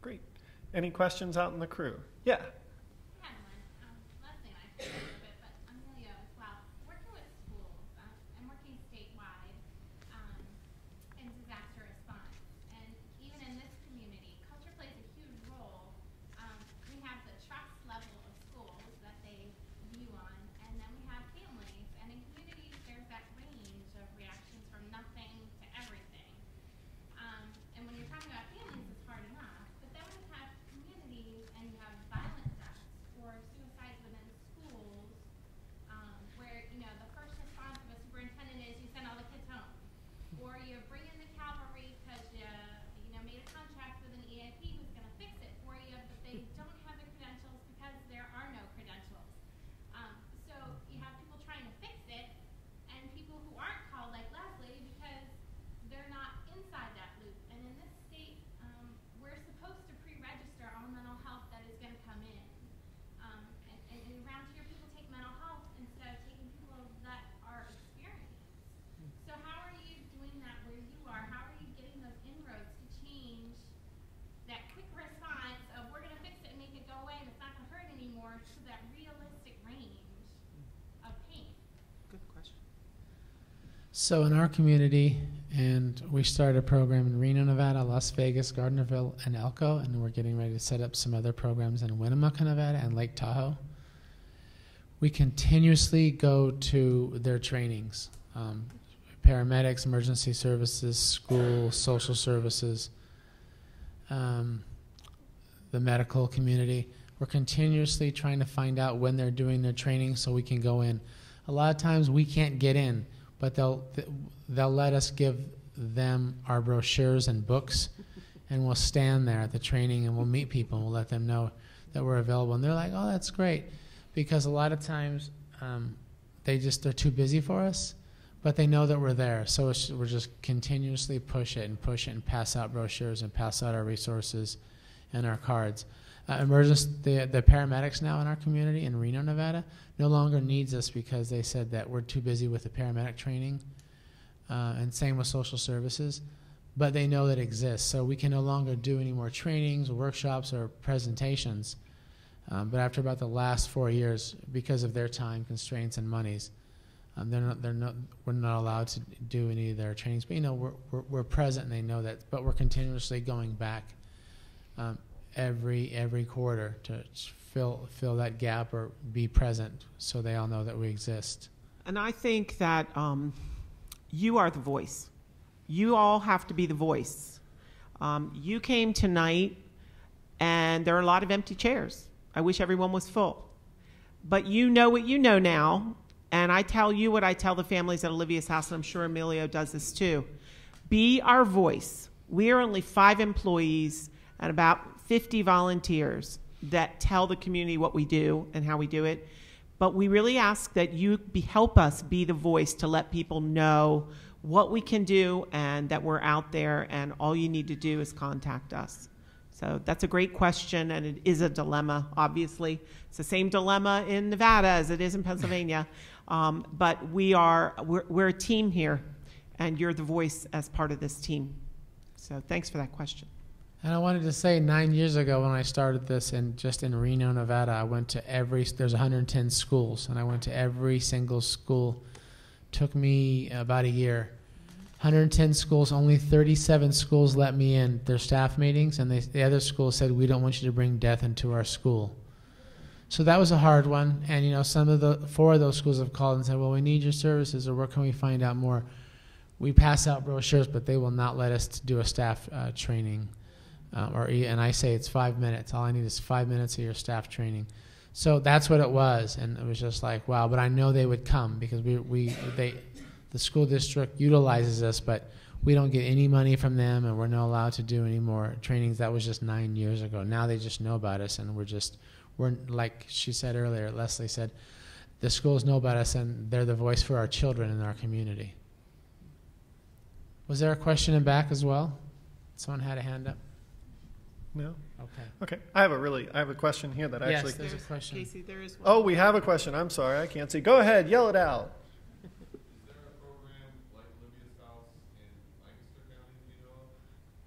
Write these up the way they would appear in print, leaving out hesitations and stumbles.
Great. Any questions out in the crew? Yeah. I had one. Leslie and I talked a little bit, but Amelia as well. Working with schools, I'm working statewide in disaster response. And even in this community, culture plays a huge role. We have the trust level of schools that they view on, and then we have families. And in communities, there's that range of reactions from nothing to everything. And when you're talking about families, it's hard enough. But then when you have communities and you have violent deaths or suicides within schools, where the first response of a superintendent is you send all the kids home, or you bring in the cavalry because you made a contract with an EAP who's going to fix it for you, but they don't have the credentials because there are no credentials. So you have people trying to fix it, and people who aren't called like Leslie because they're not inside that loop. And in this state, we're supposed to pre-register all mental health that is going to come in. And around here, people take mental health instead of taking people that are experienced. So how are you doing that where you are? How are you getting those inroads to change that quick response of we're going to fix it and make it go away and it's not going to hurt anymore to that realistic range of pain? Good question. So in our community, and we started a program in Reno, Nevada, Las Vegas, Gardnerville, and Elko, and we're getting ready to set up some other programs in Winnemucca, Nevada, and Lake Tahoe. We continuously go to their trainings, paramedics, emergency services, school, social services, the medical community. We're continuously trying to find out when they're doing their training so we can go in. A lot of times we can't get in, but they'll let us give them our brochures and books, and we'll stand there at the training and we'll meet people and we'll let them know that we're available. And they're like, oh, that's great. Because a lot of times they're too busy for us, but they know that we're there. So we're just continuously push it and pass out brochures and pass out our resources and our cards. The paramedics now in our community in Reno, Nevada, no longer needs us because they said that we're too busy with the paramedic training, and same with social services, but they know that it exists. So we can no longer do any more trainings, workshops, or presentations. But after about the last 4 years, because of their time constraints and monies, we're not allowed to do any of their trainings. But we're present, and they know that. But we're continuously going back every quarter to fill that gap or be present, so they all know that we exist. And I think that you are the voice. You all have to be the voice. You came tonight, and there are a lot of empty chairs. I wish everyone was full. But you know what you know now, and I tell you what I tell the families at Olivia's house, and I'm sure Emilio does this too. Be our voice. We are only 5 employees and about 50 volunteers that tell the community what we do and how we do it. But we really ask that you help us be the voice to let people know what we can do and that we're out there, and all you need to do is contact us. So that's a great question, and it is a dilemma, obviously. It's the same dilemma in Nevada as it is in Pennsylvania. But we're a team here, and you're the voice as part of this team. So thanks for that question. And I wanted to say 9 years ago when I started this, and just in Reno, Nevada, I went to there's 110 schools, and I went to every single school. Took me about a year. 110 schools, only 37 schools let me in their staff meetings, and the other schools said, we don't want you to bring death into our school. So that was a hard one, and some of the 4 of those schools have called and said, well, we need your services, or where can we find out more? We pass out brochures, but they will not let us do a staff training. And I say it's 5 minutes. All I need is 5 minutes of your staff training. So that's what it was, and it was just like, wow. But I know they would come because the school district utilizes us, but we don't get any money from them, and we're not allowed to do any more trainings. That was just 9 years ago. Now they just know about us, and we're like she said earlier, Leslie said, the schools know about us, and they're the voice for our children in our community. Was there a question in back as well? Someone had a hand up. No? Okay. Okay. I have a question here that Yes, actually... there's a question. Casey, there is one. Oh, we have a question. I'm sorry. I can't see. Go ahead. Yell it out. Is there a program like Olivia's House in Lancaster County, do you know of?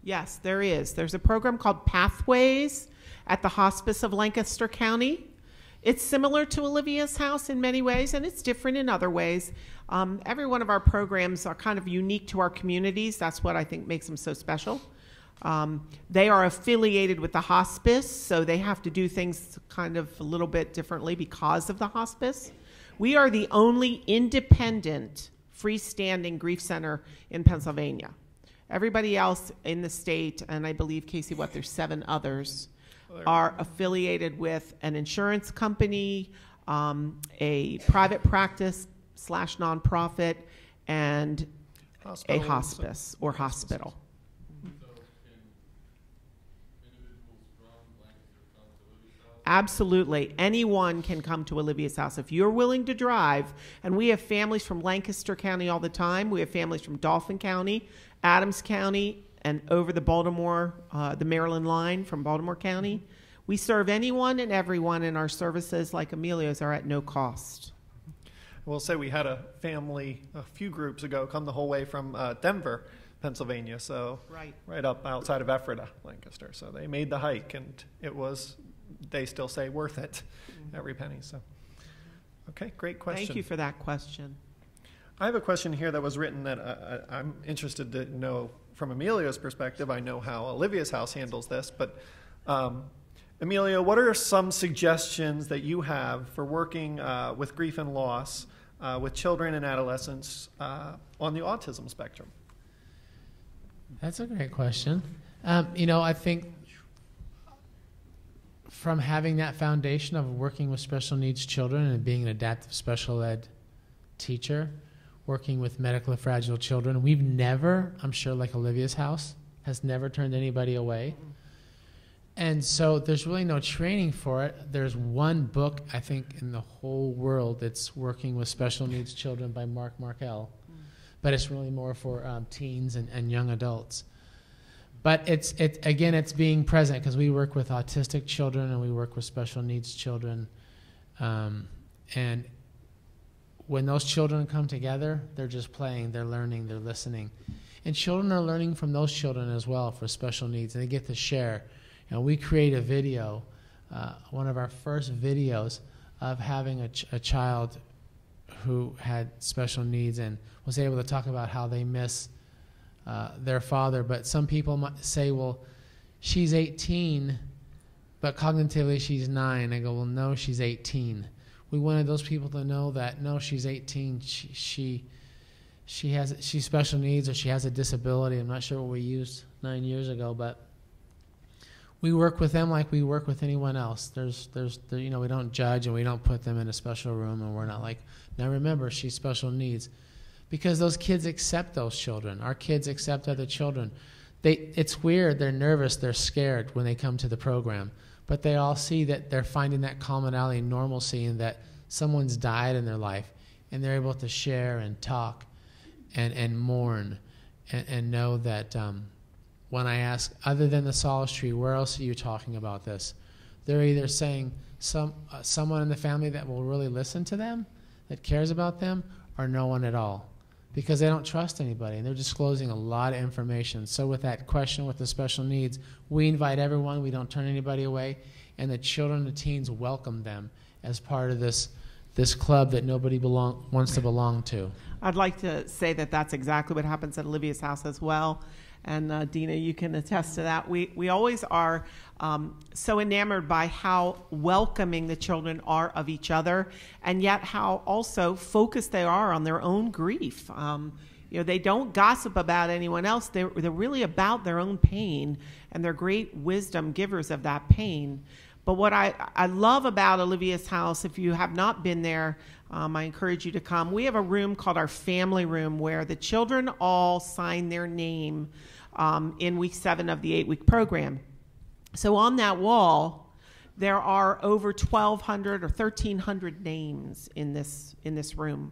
Yes, there is. There's a program called Pathways at the Hospice of Lancaster County. It's similar to Olivia's House in many ways, and it's different in other ways. Every one of our programs are kind of unique to our communities. That's what I think makes them so special. They are affiliated with the hospice, so they have to do things kind of a little bit differently because of the hospice. We are the only independent, freestanding grief center in Pennsylvania. Everybody else in the state, and I believe, Casey, there's 7 others, are affiliated with an insurance company, a private practice / nonprofit, and a hospice or hospital. Absolutely. Anyone can come to Olivia's House. If you're willing to drive, and we have families from Lancaster County all the time. We have families from Dauphin County, Adams County, and over the Maryland line from Baltimore County. We serve anyone and everyone, and our services, like Emilio's, are at no cost. We'll say we had a family a few groups ago come the whole way from Denver, Pennsylvania, so right up outside of Ephrata, Lancaster. So they made the hike, and it was, they still say, worth it, every penny. So, okay, great question. Thank you for that question. I have a question here that was written that I'm interested to know from Emilio's perspective. I know how Olivia's House handles this, but Emilio, what are some suggestions that you have for working with grief and loss with children and adolescents on the autism spectrum? That's a great question. I think from having that foundation of working with special needs children and being an adaptive special ed teacher, working with medically fragile children, we've never, I'm sure like Olivia's House, has never turned anybody away. And so there's really no training for it. There's one book, I think, in the whole world that's working with special needs children by Mark Markell. But it's really more for teens and young adults. But it's being present, because we work with autistic children and we work with special needs children. And when those children come together, they're just playing, they're learning, they're listening. And children are learning from those children as well for special needs, and they get to share. We create a video, one of our first videos, of having a child who had special needs and was able to talk about how they miss their father. But some people might say, well, she's 18, but cognitively she's 9. I go, well, no, she's 18. We wanted those people to know that, no, she's 18. She's special needs, or she has a disability. I'm not sure what we used 9 years ago, but we work with them like we work with anyone else. We don't judge, and we don't put them in a special room, and we're not like, now remember, she's special needs. Because those kids accept those children. Our kids accept other children. It's weird, they're nervous, they're scared when they come to the program. But they all see that they're finding that commonality and normalcy, and that someone's died in their life, and they're able to share and talk and mourn and know that when I ask, other than the Solace Tree, where else are you talking about this? They're either saying someone in the family that will really listen to them, that cares about them, or no one at all, because they don't trust anybody, and they're disclosing a lot of information. So with that question with the special needs, we invite everyone, we don't turn anybody away, and the children and the teens welcome them as part of this club that nobody wants to belong to. I'd like to say that that's exactly what happens at Olivia's House as well. And Dina, you can attest to that. We always are so enamored by how welcoming the children are of each other, and yet how also focused they are on their own grief. They don't gossip about anyone else. They're really about their own pain, and they're great wisdom givers of that pain. But what I love about Olivia's House, if you have not been there, I encourage you to come. We have a room called our family room, where the children all sign their name in week 7 of the 8-week program. So on that wall, there are over 1,200 or 1,300 names in this room.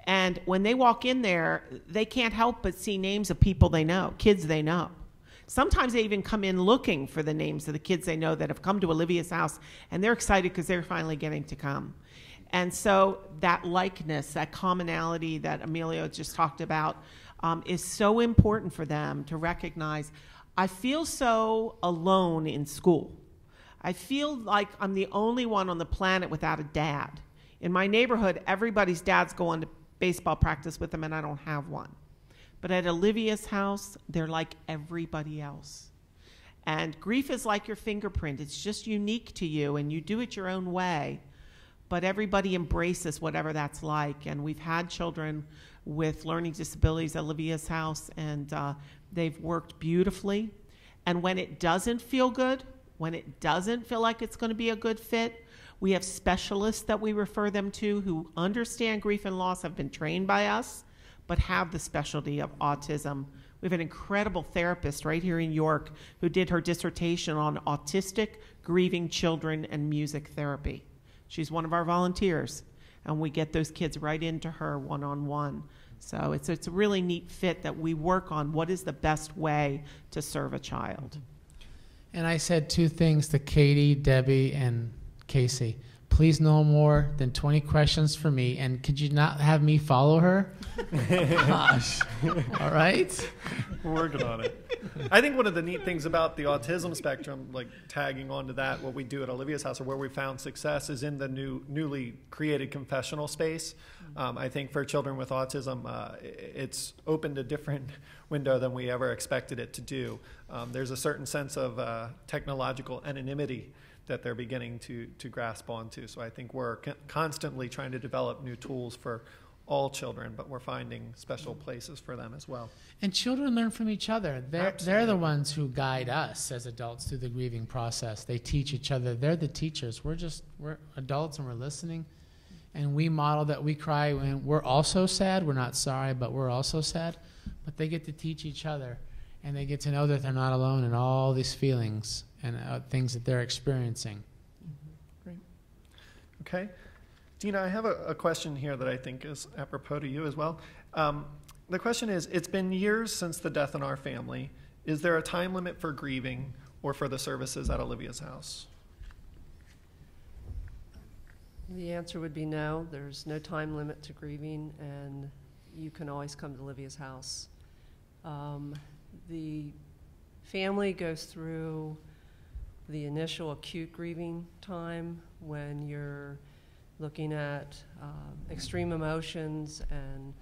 And when they walk in there, they can't help but see names of people they know, kids they know. Sometimes they even come in looking for the names of the kids they know that have come to Olivia's House, and they're excited because they're finally getting to come. And so that likeness, that commonality that Emilio just talked about, is so important for them to recognize. I feel so alone in school. I feel like I'm the only one on the planet without a dad. In my neighborhood, everybody's dads go on to baseball practice with them, and I don't have one. But at Olivia's house, they're like everybody else. And grief is like your fingerprint. It's just unique to you, and you do it your own way. But everybody embraces whatever that's like. And we've had children with learning disabilities at Olivia's house, and they've worked beautifully. And when it doesn't feel good, when it doesn't feel like it's going to be a good fit, we have specialists that we refer them to who understand grief and loss, have been trained by us, but have the specialty of autism. We have an incredible therapist right here in York who did her dissertation on autistic, grieving children and music therapy. She's one of our volunteers, and we get those kids right into her one-on-one. So it's a really neat fit that we work on what is the best way to serve a child. And I said 2 things to Katie, Debbie, and Casey. Please no more than 20 questions for me, and could you not have me follow her? Gosh. All right? We're working on it. I think one of the neat things about the autism spectrum, like tagging onto that, what we do at Olivia's house, or where we found success, is in the newly created confessional space. I think for children with autism, it's opened a different window than we ever expected it to do. There's a certain sense of technological anonymity that they're beginning to grasp onto. So I think we're constantly trying to develop new tools for all children, but we're finding special places for them as well. And children learn from each other. They're the ones who guide us as adults through the grieving process. They teach each other. They're the teachers. We're adults and we're listening. And we model that. We cry when we're also sad. We're not sorry, but we're also sad. But they get to teach each other. And they get to know that they're not alone in all these feelings and things that they're experiencing. Great. Okay. Dina, I have a question here that I think is apropos to you as well. The question is, it's been years since the death in our family. Is there a time limit for grieving or for the services at Olivia's house? The answer would be no. There's no time limit to grieving, and you can always come to Olivia's house. The family goes through the initial acute grieving time when you're looking at extreme emotions and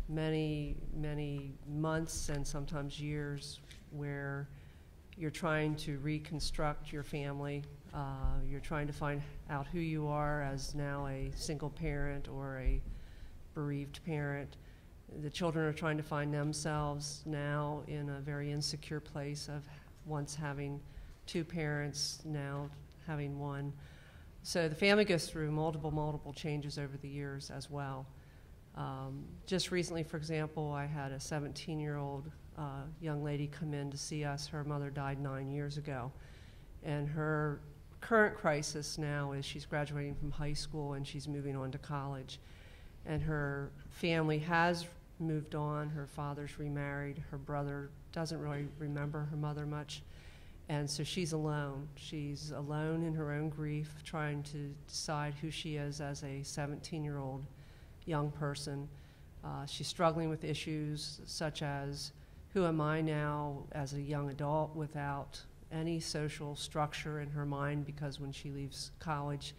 many, many months and sometimes years where you're trying to reconstruct your family. You're trying to find out who you are as now a single parent or a bereaved parent. The children are trying to find themselves now in a very insecure place of once having 2 parents, now having 1. So the family goes through multiple changes over the years as well. Just recently, for example, I had a 17-year-old young lady come in to see us. Her mother died 9 years ago. And her current crisis now is she's graduating from high school and she's moving on to college. And her family has moved on. Her father's remarried. Her brother doesn't really remember her mother much. And so she's alone. She's alone in her own grief, trying to decide who she is as a 17-year-old young person. She's struggling with issues such as, who am I now as a young adult without any social structure in her mind, because when she leaves college,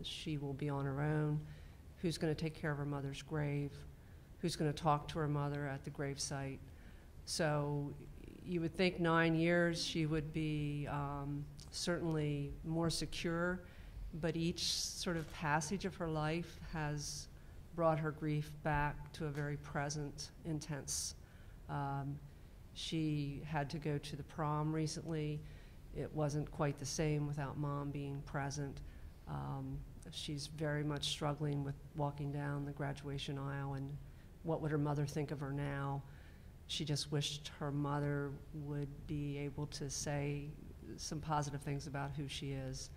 she will be on her own. Who's going to take care of her mother's grave? Who's going to talk to her mother at the gravesite? So you would think 9 years she would be certainly more secure, but each sort of passage of her life has brought her grief back to a very present, intense. She had to go to the prom recently. It wasn't quite the same without Mom being present. She's very much struggling with walking down the graduation aisle and what would her mother think of her now. She just wished her mother would be able to say some positive things about who she is.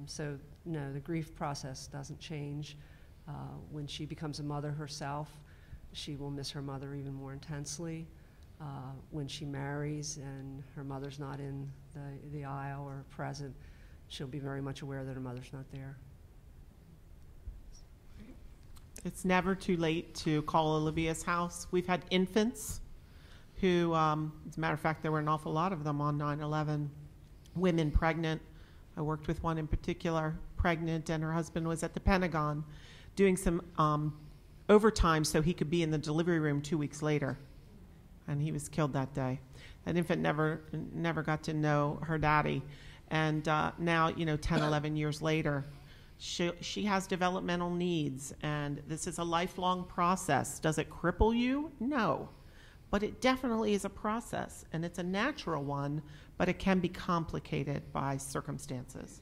So no, the grief process doesn't change. When she becomes a mother herself, she will miss her mother even more intensely. When she marries and her mother's not in the aisle or present, she'll be very much aware that her mother's not there. It's never too late to call Olivia's house. We've had infants who, as a matter of fact, there were an awful lot of them on 9/11, women pregnant. I worked with one in particular, pregnant, and her husband was at the Pentagon doing some overtime so he could be in the delivery room 2 weeks later. And he was killed that day. That infant never got to know her daddy. And now, 10, 11 years later, she has developmental needs. And this is a lifelong process. Does it cripple you? No. But it definitely is a process. And it's a natural one, but it can be complicated by circumstances.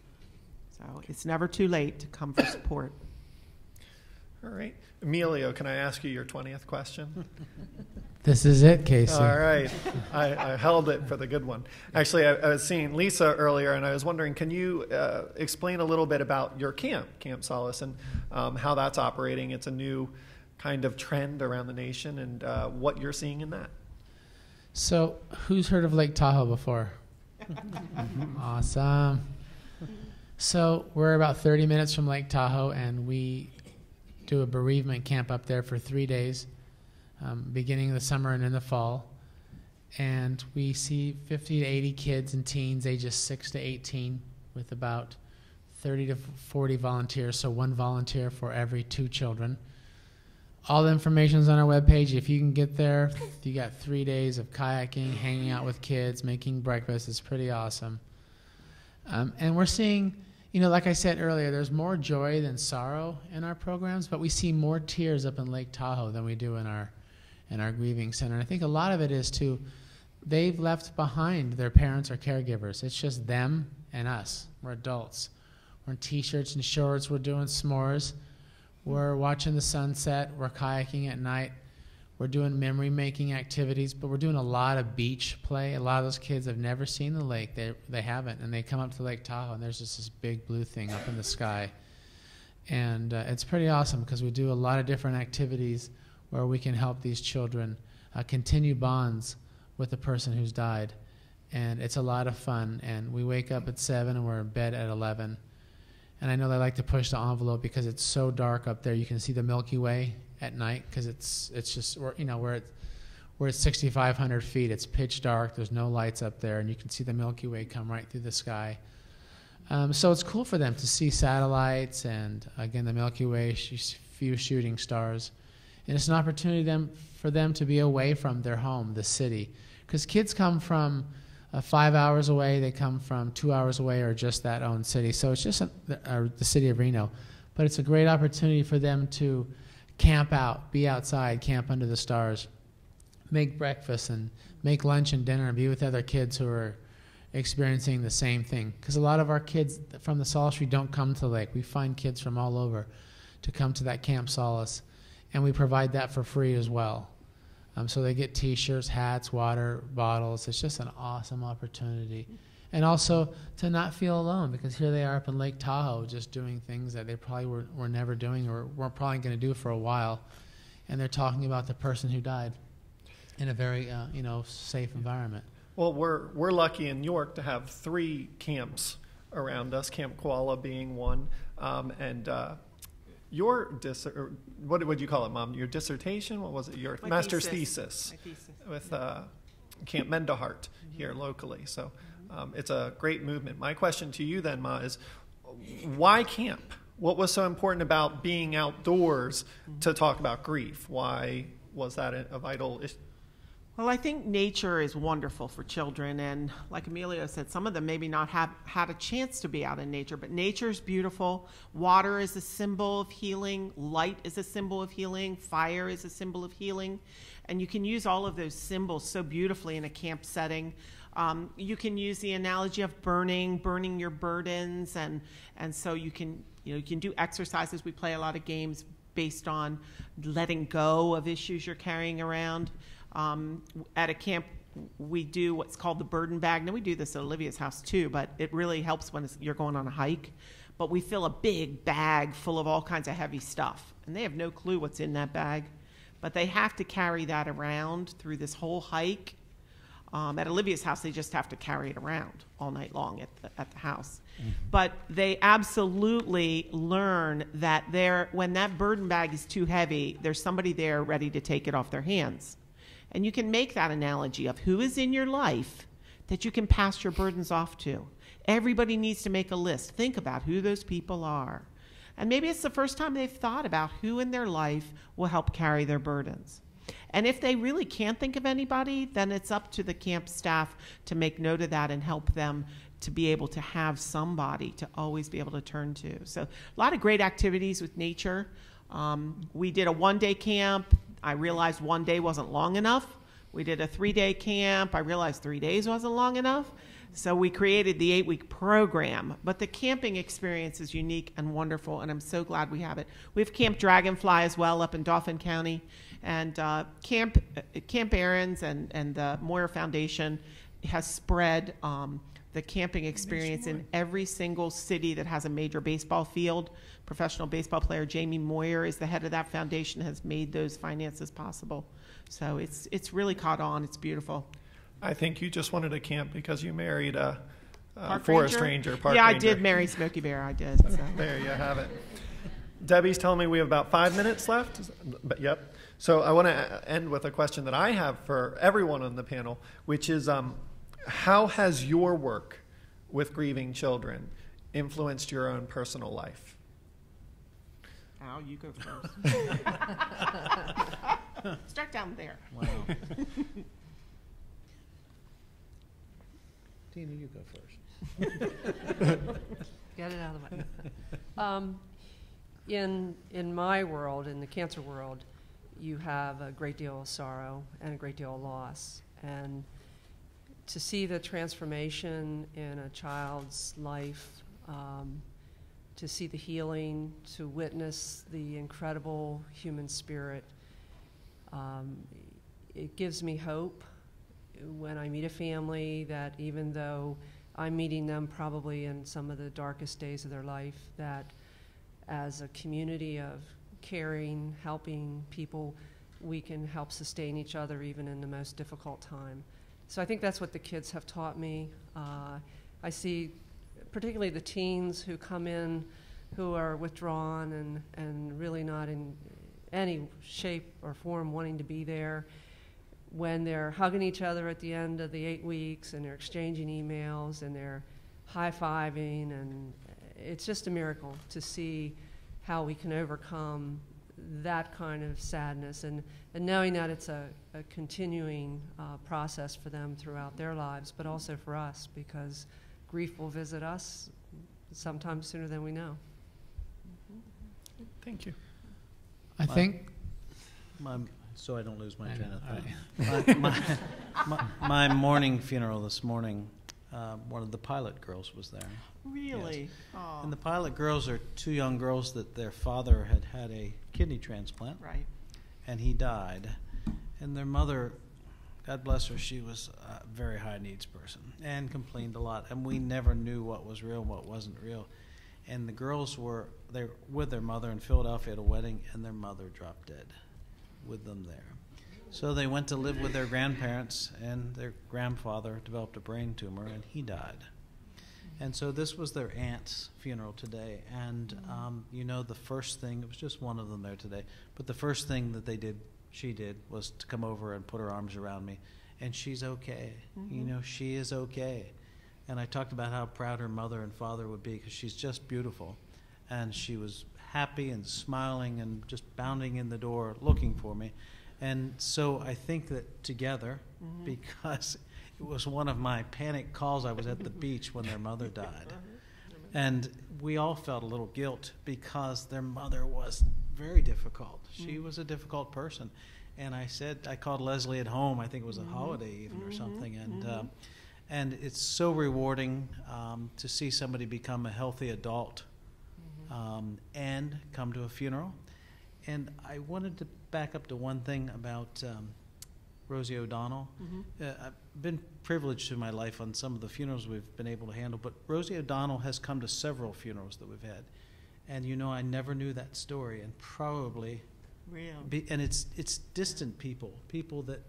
So it's never too late to come for support. All right. Emilio, can I ask you your 20th question? This is it, Casey. All right. I held it for the good one. Actually, I was seeing Lisa earlier, and I was wondering, can you explain a little bit about your camp, Camp Solace, and how that's operating? It's a new kind of trend around the nation, and what you're seeing in that. So, who's heard of Lake Tahoe before? Awesome. So, we're about 30 minutes from Lake Tahoe, and we do a bereavement camp up there for 3 days, beginning of the summer and in the fall. And we see 50 to 80 kids and teens ages 6 to 18 with about 30 to 40 volunteers, so one volunteer for every 2 children. All the information is on our webpage. If you can get there, you got 3 days of kayaking, hanging out with kids, making breakfast. It's pretty awesome. And we're seeing, like I said earlier, there's more joy than sorrow in our programs, but we see more tears up in Lake Tahoe than we do in our grieving center. And I think a lot of it is they've left behind their parents or caregivers. It's just them and us. We're adults. We're in T-shirts and shorts. We're doing s'mores. We're watching the sunset. We're kayaking at night. We're doing memory-making activities, but we're doing a lot of beach play. A lot of those kids have never seen the lake. They haven't, and they come up to Lake Tahoe, and there's just this big blue thing up in the sky. And it's pretty awesome because we do a lot of different activities where we can help these children continue bonds with the person who's died. And it's a lot of fun. And we wake up at 7 and we're in bed at 11. And I know they like to push the envelope because it's so dark up there. You can see the Milky Way at night because it's just, we're at 6,500 feet. It's pitch dark. There's no lights up there. And you can see the Milky Way come right through the sky. So it's cool for them to see satellites and, again, the Milky Way, few shooting stars. And it's an opportunity for them to be away from their home, the city. Because kids come from 5 hours away, they come from 2 hours away, or just that own city. So it's just the city of Reno. But it's a great opportunity for them to camp out, be outside, camp under the stars, make breakfast and make lunch and dinner and be with other kids who are experiencing the same thing. Because a lot of our kids from the Solace Tree don't come to the lake. We find kids from all over to come to that Camp Solace. And we provide that for free as well. So they get T-shirts, hats, water bottles. It's just an awesome opportunity. And also to not feel alone, because here they are up in Lake Tahoe just doing things that they probably were never doing or weren't probably going to do for a while. And they're talking about the person who died in a very safe environment. Well, we're lucky in York to have 3 camps around us, Camp Koala being one. Your what would you call it, Mom? Your dissertation? What was it? Your master's thesis with Camp Mendahart here locally. So it's a great movement. My question to you then, Ma, is why camp? What was so important about being outdoors to talk about grief? Why was that a vital issue? Well, I think nature is wonderful for children, and like Emilio said, some of them maybe not have had a chance to be out in nature, but nature is beautiful. Water is a symbol of healing. Light is a symbol of healing. Fire is a symbol of healing. And you can use all of those symbols so beautifully in a camp setting. You can use the analogy of burning your burdens, and so you can do exercises. We play a lot of games based on letting go of issues you're carrying around. At a camp, we do what's called the burden bag. Now, we do this at Olivia's house too, but it really helps when you're going on a hike. But we fill a big bag full of all kinds of heavy stuff, and they have no clue what's in that bag. But they have to carry that around through this whole hike. At Olivia's house, they just have to carry it around all night long at the house. Mm-hmm. But they absolutely learn that when that burden bag is too heavy, there's somebody there ready to take it off their hands. And you can make that analogy of who is in your life that you can pass your burdens off to. Everybody needs to make a list. Think about who those people are. And maybe it's the first time they've thought about who in their life will help carry their burdens. And if they really can't think of anybody, then it's up to the camp staff to make note of that and help them to be able to have somebody to always be able to turn to. So a lot of great activities with nature. We did a one-day camp. I realized one day wasn't long enough. We did a 3-day camp. I realized 3 days wasn't long enough. So we created the 8-week program. But the camping experience is unique and wonderful, and I'm so glad we have it. We have Camp Dragonfly as well up in Dauphin County. And Camp Aaron's and the Moyer Foundation has spread the camping experience in every single city that has a major baseball field. Professional baseball player Jamie Moyer is the head of that foundation, has made those finances possible. So it's really caught on. It's beautiful. I think you just wanted a camp because you married a Park forest ranger? ranger. Yeah, I ranger. did marry Smokey Bear. I did. So. There you have it. Debbie's telling me we have about 5 minutes left. But yep. So I want to end with a question that I have for everyone on the panel, which is how has your work with grieving children influenced your own personal life? Al, you go first. Start down there. Wow. Tina, you go first. Get it out of the way. In my world, in the cancer world, you have a great deal of sorrow and a great deal of loss. And to see the transformation in a child's life, to see the healing, to witness the incredible human spirit, it gives me hope when I meet a family that even though I'm meeting them probably in some of the darkest days of their life, that as a community of caring, helping people, we can help sustain each other even in the most difficult time. So I think that's what the kids have taught me. I see particularly the teens who come in who are withdrawn and really not in any shape or form wanting to be there. When they're hugging each other at the end of the 8 weeks and they're exchanging emails and they're high-fiving, and it's just a miracle to see how we can overcome that kind of sadness and knowing that it's a continuing process for them throughout their lives, but also for us, because grief will visit us sometimes sooner than we know. Thank you. I think So I don't lose my I train know, of thought. My morning funeral this morning, one of the pilot girls was there. Really? Yes. Oh. And the pilot girls are 2 young girls that their father had had a kidney transplant. Right. And he died. And their mother, God bless her, she was a very high needs person and complained a lot. And we never knew what was real and what wasn't real. And the girls were with their mother in Philadelphia at a wedding, and their mother dropped dead with them there. So they went to live with their grandparents, and their grandfather developed a brain tumor, and he died. And so this was their aunt's funeral today. And, the first thing, it was just one of them there today, but the first thing that she did, was to come over and put her arms around me. And she's okay. Mm-hmm. She is okay. And I talked about how proud her mother and father would be, because she's just beautiful. And she was happy and smiling and just bounding in the door looking for me. And so I think that together, because it was one of my panic calls, I was at the beach when their mother died. And we all felt a little guilt because their mother was very difficult. She was a difficult person. And I called Leslie at home, I think it was a holiday even or something. And it's so rewarding to see somebody become a healthy adult and come to a funeral. And I wanted to back up to one thing about Rosie O'Donnell. I've been privileged in my life on some of the funerals we've been able to handle, but Rosie O'Donnell has come to several funerals that we've had. And I never knew that story, and probably, and it's distant people that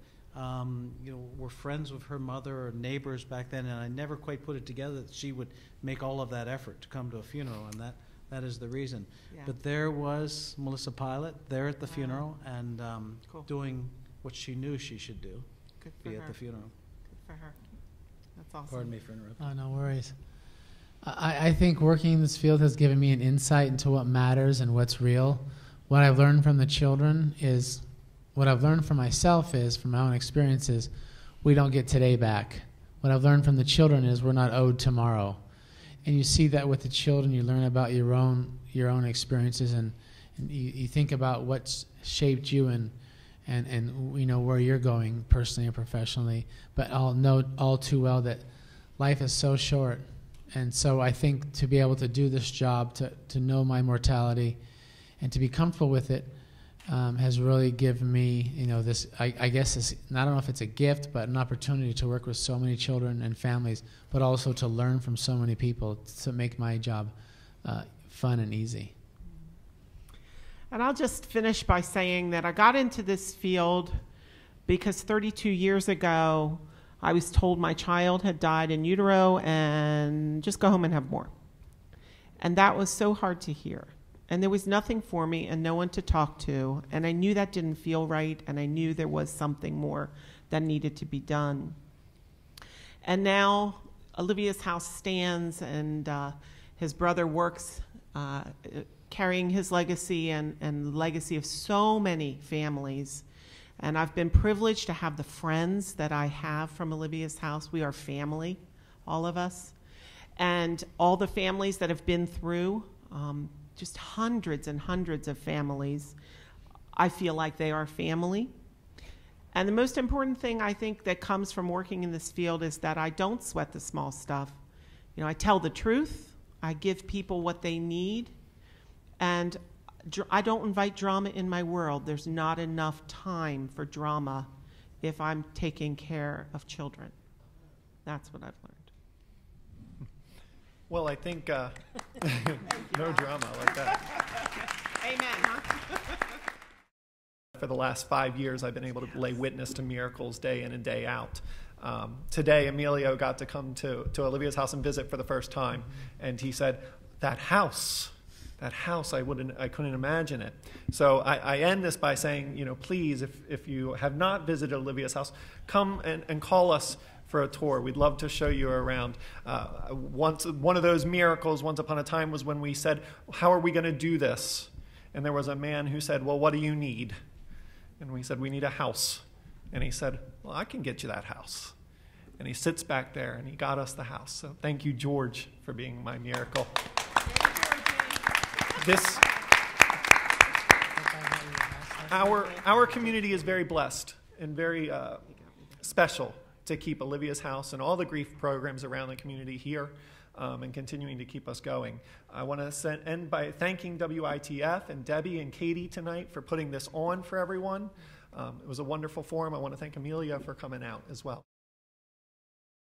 were friends with her mother or neighbors back then, and I never quite put it together that she would make all of that effort to come to a funeral, and that is the reason. Yeah. But there was Melissa Pilot there at the funeral, and cool. doing what she knew she should do, Good for be her. at the funeral. Good for her. That's awesome. Pardon me for interrupting. Oh, no worries. I think working in this field has given me an insight into what matters and what's real. What I've learned from the children is, what I've learned from myself is, from my own experiences, we don't get today back. What I've learned from the children is we're not owed tomorrow. And you see that with the children. You learn about your own experiences, and you think about what's shaped you and you know where you're going personally and professionally. But I'll know all too well that life is so short. And so I think to be able to do this job, to know my mortality and to be comfortable with it, has really given me, you know, this, I guess, this, I don't know if it's a gift, but an opportunity to work with so many children and families, but also to learn from so many people to make my job fun and easy. And I'll just finish by saying that I got into this field because 32 years ago, I was told my child had died in utero and just go home and have more. And that was so hard to hear. And there was nothing for me and no one to talk to. And I knew that didn't feel right, and I knew there was something more that needed to be done. And now Olivia's house stands, and his brother works carrying his legacy and legacy of so many families. And I've been privileged to have the friends that I have from Olivia's house. We are family, all of us. And all the families that have been through, just hundreds and hundreds of families, I feel like they are family. And the most important thing I think that comes from working in this field is that I don't sweat the small stuff. You know, I tell the truth, I give people what they need, and I don't invite drama in my world. There's not enough time for drama if I'm taking care of children. That's what I've learned. Well, I think no drama like that. Amen, huh? For the last 5 years, I've been able to lay witness to miracles day in and day out. Today, Emilio got to come to Olivia's house and visit for the first time, and he said, that house, I couldn't imagine it. So I end this by saying, you know, please, if you have not visited Olivia's house, come and call us for a tour. We'd love to show you around. One of those miracles once upon a time was when we said, how are we going to do this? And there was a man who said, well, what do you need? And we said, we need a house. And he said, well, I can get you that house. And he sits back there, and he got us the house. So thank you, George, for being my miracle. Our community is very blessed and very special to keep Olivia's house and all the grief programs around the community here and continuing to keep us going. I want to end by thanking WITF and Debbie and Katie tonight for putting this on for everyone. It was a wonderful forum. I want to thank Amelia for coming out as well.